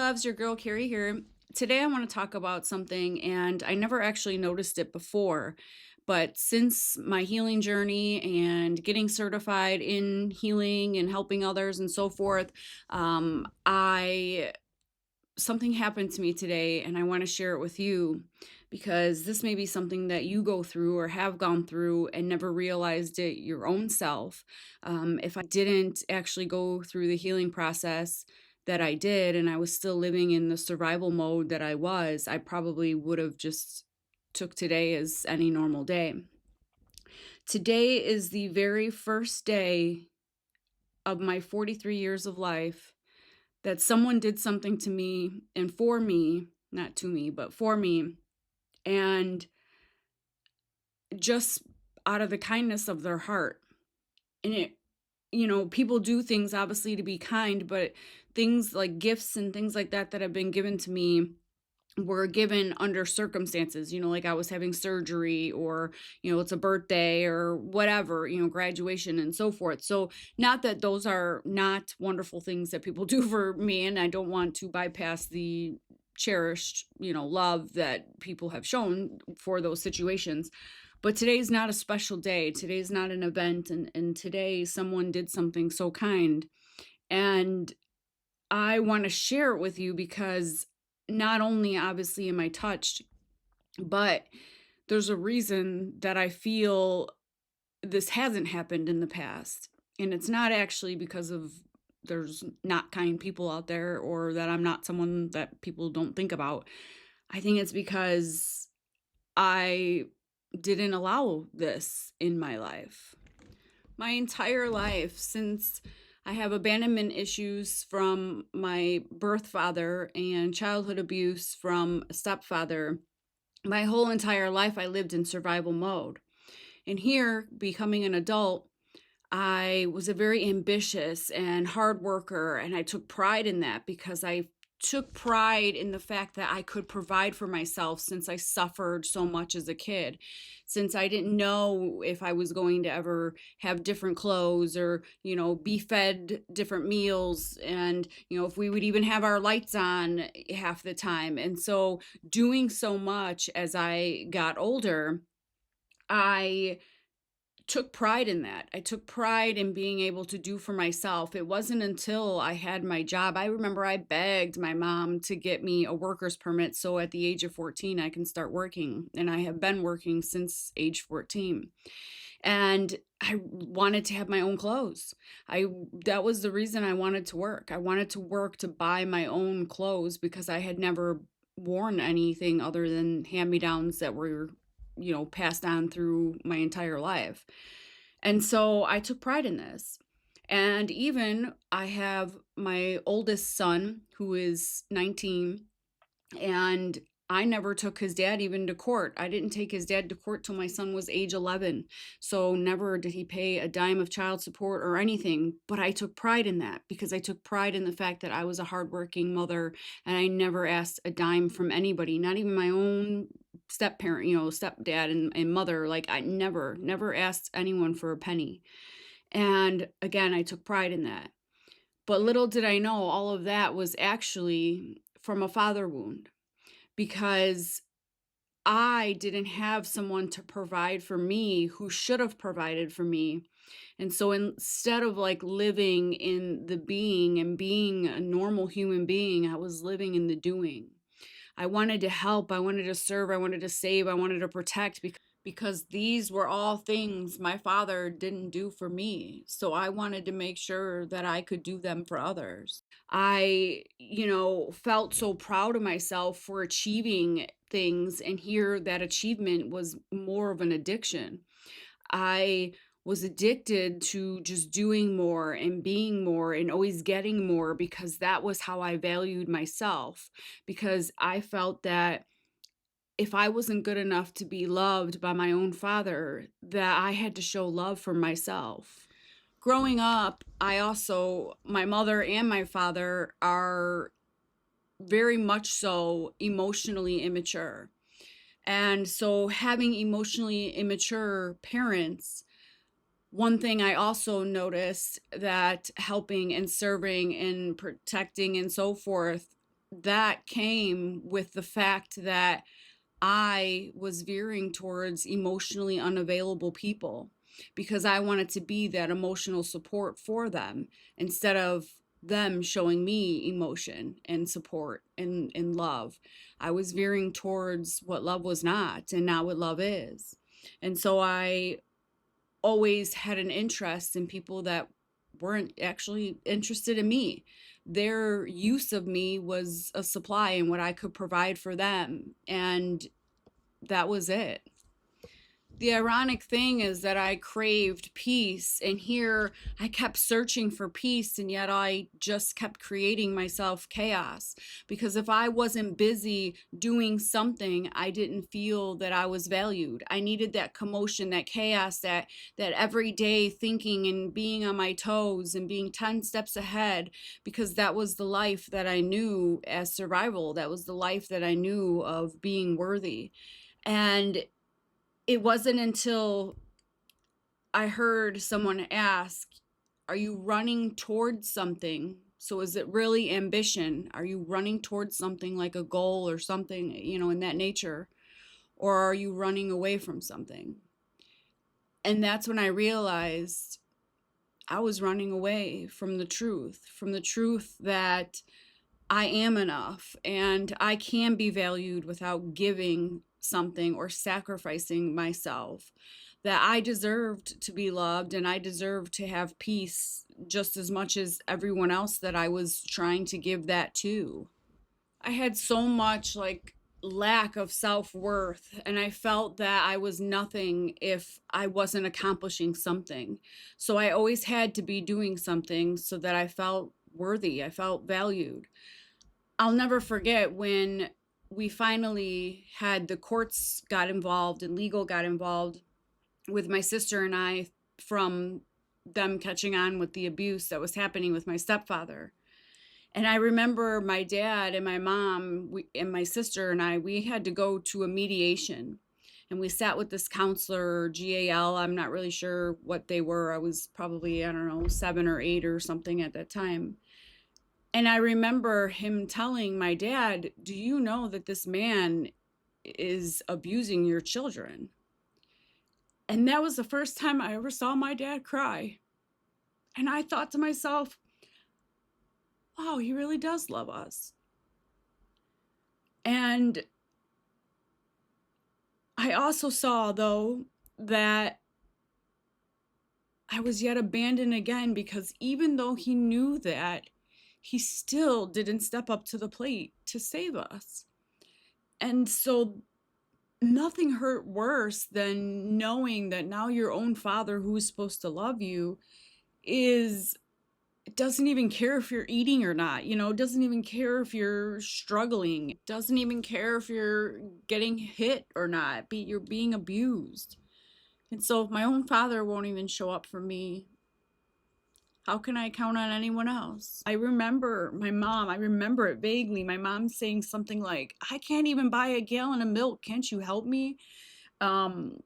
loves, your girl Carrie here. Today I want to talk about something, and I never actually noticed it before. But since my healing journey and getting certified in healing and helping others and so forth, I something happened to me today, and I want to share it with you because this may be something that you go through or have gone through and never realized it your own self. If I didn't actually go through the healing process that I did, and I was still living in the survival mode that I probably would have just took today as any normal day. Today is the very first day of my 43 years of life that someone did something to me and for me, not to me, but for me, and just out of the kindness of their heart. And people do things obviously to be kind, but things like gifts and things like that that have been given to me were given under circumstances, like I was having surgery, or, it's a birthday or whatever, graduation and so forth. So, not that those are not wonderful things that people do for me, and I don't want to bypass the cherished, love that people have shown for those situations. But today's not a special day. Today's not an event. And today someone did something so kind. And I want to share it with you because not only obviously am I touched, but there's a reason that I feel this hasn't happened in the past. And it's not actually because of there's not kind people out there or that I'm not someone that people don't think about. I think it's because I didn't allow this in my life. My entire life, since I have abandonment issues from my birth father and childhood abuse from a stepfather, my whole entire life I lived in survival mode. And here, becoming an adult, I was a very ambitious and hard worker, and I took pride in that because I took pride in the fact that I could provide for myself since I suffered so much as a kid, since I didn't know if I was going to ever have different clothes or, be fed different meals, and, if we would even have our lights on half the time. And so, doing so much as I got older, I took pride in that. I took pride in being able to do for myself. It wasn't until I had my job. I remember I begged my mom to get me a worker's permit so at the age of 14 I can start working. And I have been working since age 14. And I wanted to have my own clothes. I That was the reason I wanted to work. I wanted to work to buy my own clothes because I had never worn anything other than hand-me-downs that were passed on through my entire life. And so I took pride in this. And even I have my oldest son who is 19, and I never took his dad even to court. I didn't take his dad to court till my son was age 11. So never did he pay a dime of child support or anything. But I took pride in that because I took pride in the fact that I was a hardworking mother and I never asked a dime from anybody, not even my own step parent, stepdad and mother. Like I never asked anyone for a penny. And again, I took pride in that. But little did I know all of that was actually from a father wound because I didn't have someone to provide for me who should have provided for me. And so instead of like living in the being and being a normal human being, I was living in the doing. I wanted to help, I wanted to serve, I wanted to save, I wanted to protect because these were all things my father didn't do for me. So I wanted to make sure that I could do them for others. I, felt so proud of myself for achieving things, and here that achievement was more of an addiction. I was addicted to just doing more and being more and always getting more because that was how I valued myself. Because I felt that if I wasn't good enough to be loved by my own father, that I had to show love for myself. Growing up, my mother and my father are very much so emotionally immature. And so having emotionally immature parents, one thing I also noticed that helping and serving and protecting and so forth that came with the fact that I was veering towards emotionally unavailable people because I wanted to be that emotional support for them instead of them showing me emotion and support and love. I was veering towards what love was not and not what love is. And so I always had an interest in people that weren't actually interested in me. Their use of me was a supply and what I could provide for them. And that was it. The ironic thing is that I craved peace, and here I kept searching for peace, and yet I just kept creating myself chaos. Because if I wasn't busy doing something, I didn't feel that I was valued. I needed that commotion, that chaos, that everyday thinking and being on my toes and being 10 steps ahead, because that was the life that I knew as survival. That was the life that I knew of being worthy. And it wasn't until I heard someone ask, are you running towards something? So is it really ambition? Are you running towards something like a goal or something, in that nature? Or are you running away from something? And that's when I realized I was running away from the truth that I am enough and I can be valued without giving something or sacrificing myself. That I deserved to be loved and I deserved to have peace just as much as everyone else that I was trying to give that to. I had so much like lack of self-worth and I felt that I was nothing if I wasn't accomplishing something. So I always had to be doing something so that I felt worthy, I felt valued. I'll never forget when we finally had the courts got involved and legal got involved with my sister and I from them catching on with the abuse that was happening with my stepfather. And I remember my dad and my mom and my sister and we had to go to a mediation. And we sat with this counselor, or GAL. I'm not really sure what they were. I was probably, I don't know, 7 or 8 or something at that time. And I remember him telling my dad, do you know that this man is abusing your children? And that was the first time I ever saw my dad cry. And I thought to myself, wow, he really does love us. And I also saw, though, that I was yet abandoned again because even though he knew that, he still didn't step up to the plate to save us. And so nothing hurt worse than knowing that now your own father, who is supposed to love you, is doesn't even care if you're eating or not, doesn't even care if you're struggling, doesn't even care if you're getting hit or not, you're being abused. And so if my own father won't even show up for me, how can I count on anyone else? I remember I remember it vaguely, my mom saying something like, I can't even buy a gallon of milk, can't you help me? Um,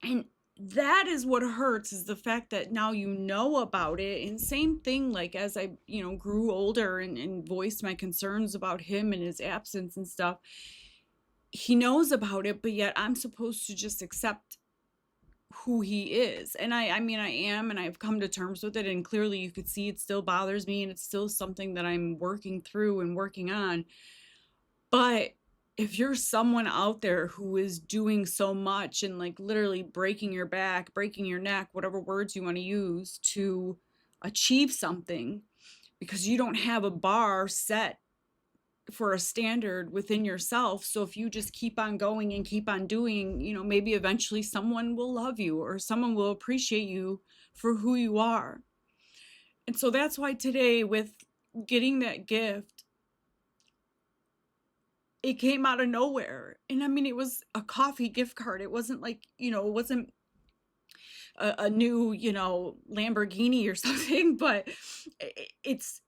and that is what hurts, is the fact that now you know about it. And same thing, like as I, grew older and voiced my concerns about him and his absence and stuff, he knows about it, but yet I'm supposed to just accept who he is. And I mean, I am, and I've come to terms with it. And clearly you could see it still bothers me, and it's still something that I'm working through and working on. But if you're someone out there who is doing so much and like literally breaking your back, breaking your neck, whatever words you want to use to achieve something, because you don't have a bar set for a standard within yourself. So if you just keep on going and keep on doing, maybe eventually someone will love you or someone will appreciate you for who you are. And so that's why today, with getting that gift, it came out of nowhere. And I mean, it was a coffee gift card. It wasn't like, it wasn't a new, Lamborghini or something, but it's,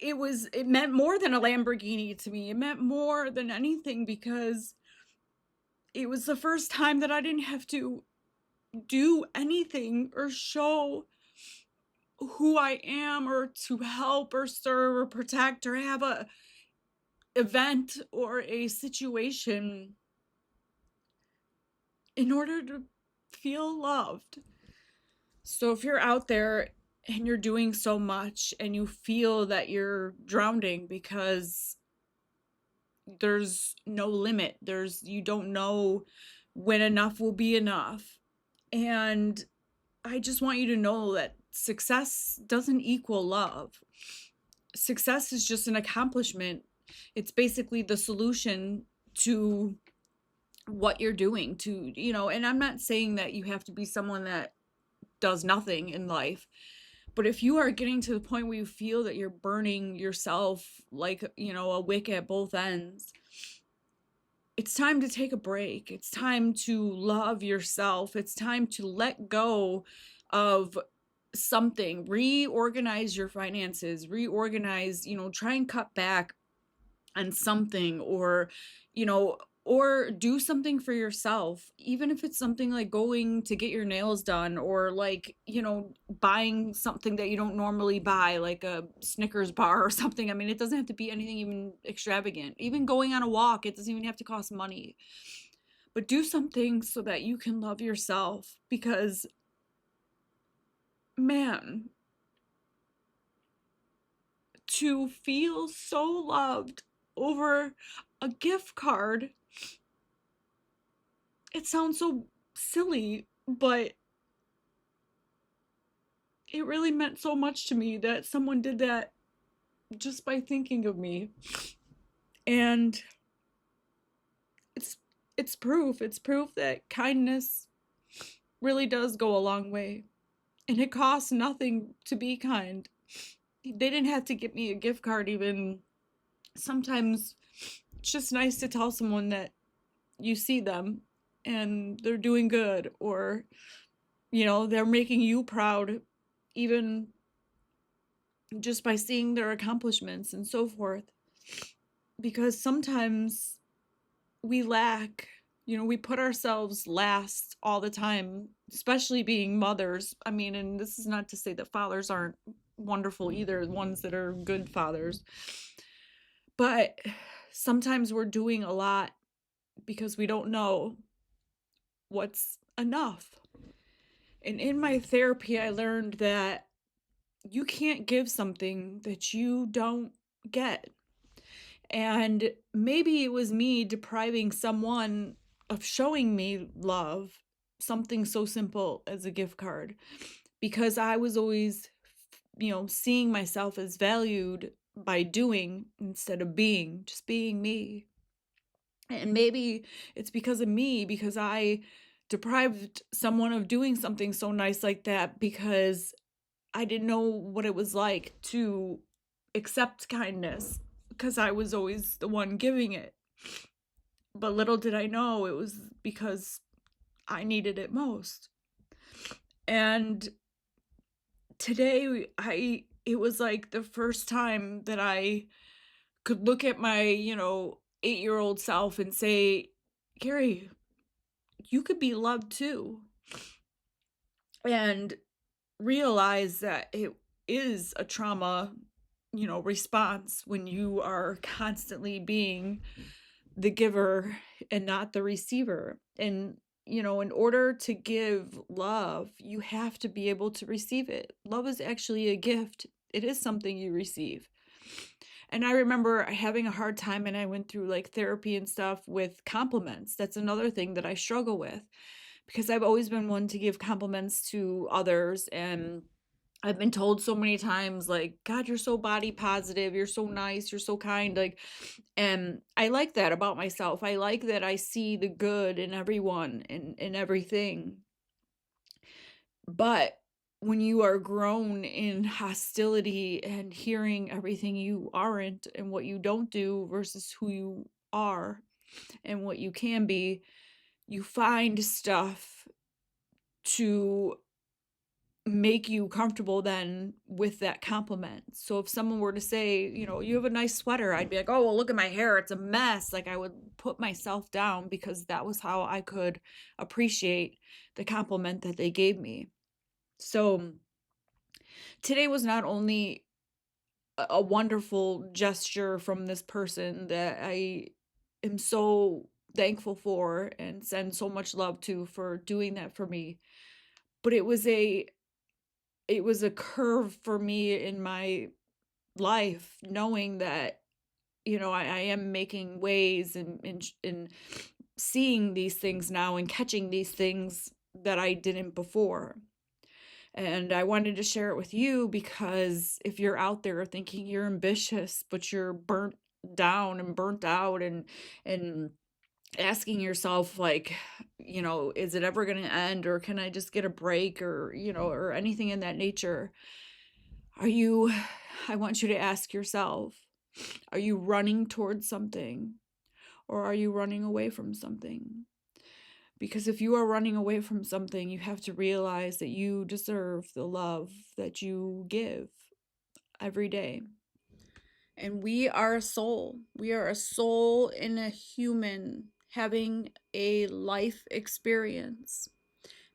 it meant more than a Lamborghini to me. It meant more than anything because it was the first time that I didn't have to do anything or show who I am or to help or serve or protect or have event or a situation in order to feel loved. So if you're out there and you're doing so much and you feel that you're drowning because there's no limit, you don't know when enough will be enough. And I just want you to know that success doesn't equal love. Success is just an accomplishment. It's basically the solution to what you're doing to, and I'm not saying that you have to be someone that does nothing in life. But if you are getting to the point where you feel that you're burning yourself like, a wick at both ends, it's time to take a break. It's time to love yourself. It's time to let go of something, reorganize your finances, try and cut back on something, you know, or do something for yourself, even if it's something like going to get your nails done, or like, buying something that you don't normally buy, like a Snickers bar or something. I mean, it doesn't have to be anything even extravagant. Even going on a walk, it doesn't even have to cost money. But do something so that you can love yourself, because man, to feel so loved over a gift card, it sounds so silly, but it really meant so much to me that someone did that just by thinking of me. And it's it's proof that kindness really does go a long way, and it costs nothing to be kind. They didn't have to get me a gift card even. Sometimes it's just nice to tell someone that you see them and they're doing good, or they're making you proud, even just by seeing their accomplishments and so forth. Because sometimes we lack, we put ourselves last all the time, especially being mothers. I mean, and this is not to say that fathers aren't wonderful either, ones that are good fathers. But sometimes we're doing a lot because we don't know what's enough. And in my therapy, I learned that you can't give something that you don't get. And maybe it was me depriving someone of showing me love, something so simple as a gift card, because I was always, seeing myself as valued by doing instead of being, just being me. And maybe it's because of me, because I deprived someone of doing something so nice like that, because I didn't know what it was like to accept kindness, because I was always the one giving it. But little did I know it was because I needed it most. And today, it was like the first time that I could look at my, 8-year-old self and say, Carrie, you could be loved too. And realize that it is a trauma, response when you are constantly being the giver and not the receiver. And, in order to give love, you have to be able to receive it. Love is actually a gift, it is something you receive. And I remember having a hard time, and I went through like therapy and stuff with compliments. That's another thing that I struggle with, because I've always been one to give compliments to others, and I've been told so many times, like, God, you're so body positive, you're so nice, you're so kind, like, and I like that about myself. I like that I see the good in everyone and in everything. But when you are grown in hostility and hearing everything you aren't and what you don't do versus who you are and what you can be, you find stuff to make you comfortable then with that compliment. So if someone were to say, you have a nice sweater, I'd be like, oh, well, look at my hair, it's a mess. Like, I would put myself down, because that was how I could appreciate the compliment that they gave me. So today was not only a wonderful gesture from this person that I am so thankful for and send so much love to for doing that for me. But it was a curve for me in my life, knowing that, I am making ways and seeing these things now and catching these things that I didn't before. And I wanted to share it with you because if you're out there thinking you're ambitious, but you're burnt down and burnt out and asking yourself like, is it ever going to end, or can I just get a break, or or anything in that nature, are you I want you to ask yourself, are you running towards something, or are you running away from something? Because if you are running away from something, you have to realize that you deserve the love that you give every day. And we are a soul. We are a soul in a human having a life experience.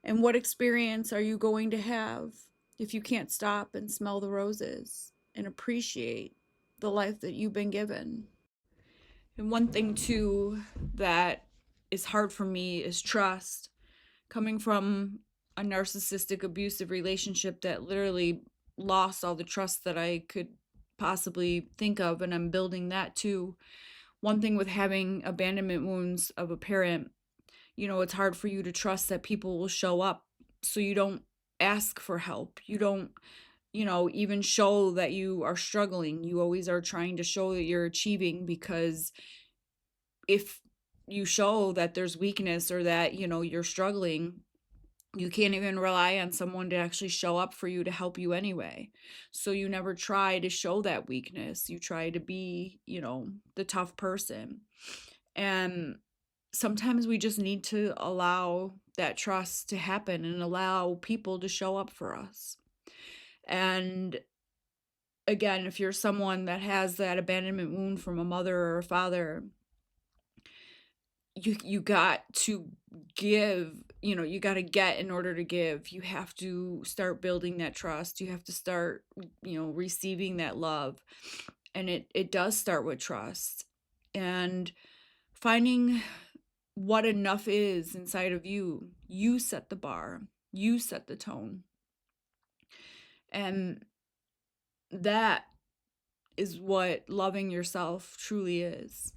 And what experience are you going to have if you can't stop and smell the roses and appreciate the life that you've been given? And one thing, too, that is hard for me is trust. Coming from a narcissistic, abusive relationship that literally lost all the trust that I could possibly think of, and I'm building that too. One thing with having abandonment wounds of a parent, it's hard for you to trust that people will show up. So you don't ask for help. You don't, even show that you are struggling. You always are trying to show that you're achieving, because if you show that there's weakness or that, you're struggling, you can't even rely on someone to actually show up for you to help you anyway. So you never try to show that weakness. You try to be, the tough person. And sometimes we just need to allow that trust to happen and allow people to show up for us. And again, if you're someone that has that abandonment wound from a mother or a father, you got to give, you got to get in order to give. You have to start building that trust. You have to start, receiving that love. And it does start with trust and finding what enough is inside of you. You set the bar, you set the tone. And that is what loving yourself truly is.